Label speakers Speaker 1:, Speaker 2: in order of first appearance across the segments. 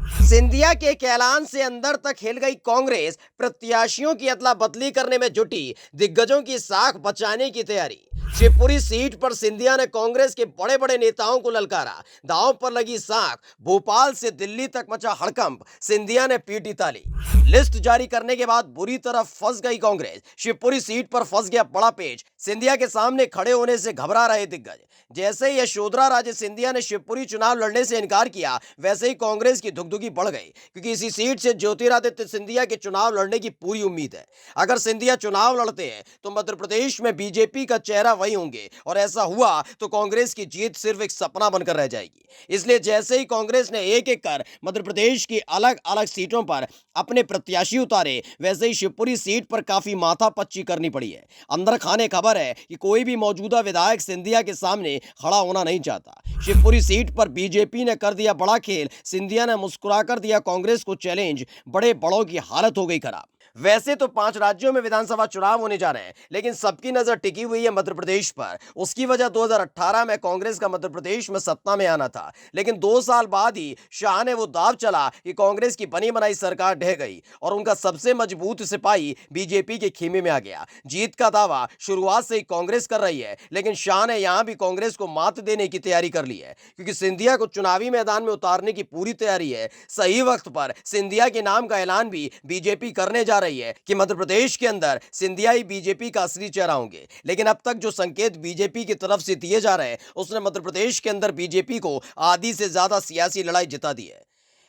Speaker 1: सिंधिया के एक ऐलान से अंदर तक हिल गई कांग्रेस, प्रत्याशियों की अदला बदली करने में जुटी, दिग्गजों की साख बचाने की तैयारी। शिवपुरी सीट पर सिंधिया ने कांग्रेस के बड़े बड़े नेताओं को ललकारा, दांव पर लगी साख। भोपाल से दिल्ली तक मचा हड़कंप, सिंधिया ने पीटी ताली। लिस्ट जारी करने के बाद बुरी तरह फंस गई कांग्रेस, शिवपुरी सीट पर फंस गया बड़ा पेच। सिंधिया के सामने खड़े होने से घबरा रहे दिग्गज। जैसे ही यशोधरा राजे सिंधिया ने शिवपुरी चुनाव लड़ने से इनकार किया, वैसे ही कांग्रेस की धुकधुकी बढ़ गई, क्योंकि इसी सीट से ज्योतिरादित्य सिंधिया के चुनाव लड़ने की पूरी उम्मीद है। अगर सिंधिया चुनाव लड़ते हैं तो मध्य प्रदेश में बीजेपी का चेहरा वही होंगे, और ऐसा हुआ तो कांग्रेस की जीत सिर्फ एक सपना बनकर रह जाएगी। इसलिए जैसे ही कांग्रेस ने एक एक कर मध्य प्रदेश की अलग अलग सीटों पर अपने प्रत्याशी उतारे, वैसे ही शिवपुरी सीट पर काफी माथापच्ची करनी पड़ी है। अंदर खाने खबर है कि कोई भी मौजूदा विधायक सिंधिया के सामने खड़ा होना नहीं चाहता। शिवपुरी सीट पर बीजेपी ने कर दिया बड़ा खेल, सिंधिया ने मुस्कुराकर दिया कांग्रेस को चैलेंज। बड़े बड़ों की हालत हो गई खराब। वैसे तो 5 राज्यों में विधानसभा चुनाव होने जा रहे हैं, लेकिन सबकी नजर टिकी हुई है मध्य प्रदेश पर। उसकी वजह 2018 में कांग्रेस का मध्य प्रदेश में सत्ता में आना था, लेकिन 2 साल बाद ही शाह ने वो दाव चला कि कांग्रेस की बनी बनाई सरकार ढह गई और उनका सबसे मजबूत सिपाही बीजेपी के खेमे में आ गया। जीत का दावा शुरुआत से ही कांग्रेस कर रही है, लेकिन शाह ने यहां भी कांग्रेस को मात देने की तैयारी कर ली है, क्योंकि सिंधिया को चुनावी मैदान में उतारने की पूरी तैयारी है। सही वक्त पर सिंधिया के नाम का ऐलान भी बीजेपी करने जा रही है कि मध्य प्रदेश के अंदर सिंधिया ही बीजेपी का असली चेहरा होंगे। लेकिन अब तक जो संकेत बीजेपी की तरफ से दिए जा रहे हैं, उसने मध्य प्रदेश के अंदर बीजेपी को आधी से ज्यादा सियासी लड़ाई जिता दी है।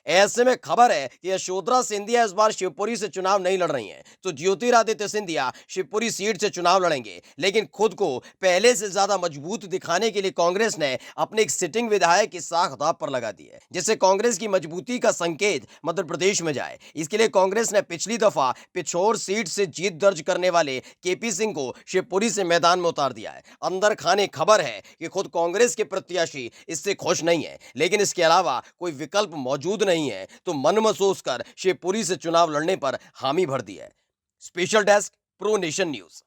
Speaker 1: ऐसे में खबर है कि यशोधरा सिंधिया इस बार शिवपुरी से चुनाव नहीं लड़ रही हैं, तो ज्योतिरादित्य सिंधिया शिवपुरी सीट से चुनाव लड़ेंगे। लेकिन खुद को पहले से ज्यादा मजबूत दिखाने के लिए कांग्रेस ने अपने एक सिटिंग विधायक की साख दांव पर लगा दी है, जिससे कांग्रेस की मजबूती का संकेत मध्य प्रदेश में जाए। इसके लिए कांग्रेस ने पिछली दफा पिछोर सीट से जीत दर्ज करने वाले केपी सिंह को शिवपुरी से मैदान में उतार दिया है। अंदर खाने खबर है कि खुद कांग्रेस के प्रत्याशी इससे खुश नहीं है, लेकिन इसके अलावा कोई विकल्प मौजूद नहीं है, तो मन महसूस कर शिवपुरी से चुनाव लड़ने पर हामी भर दी है। Special desk, pro nation news.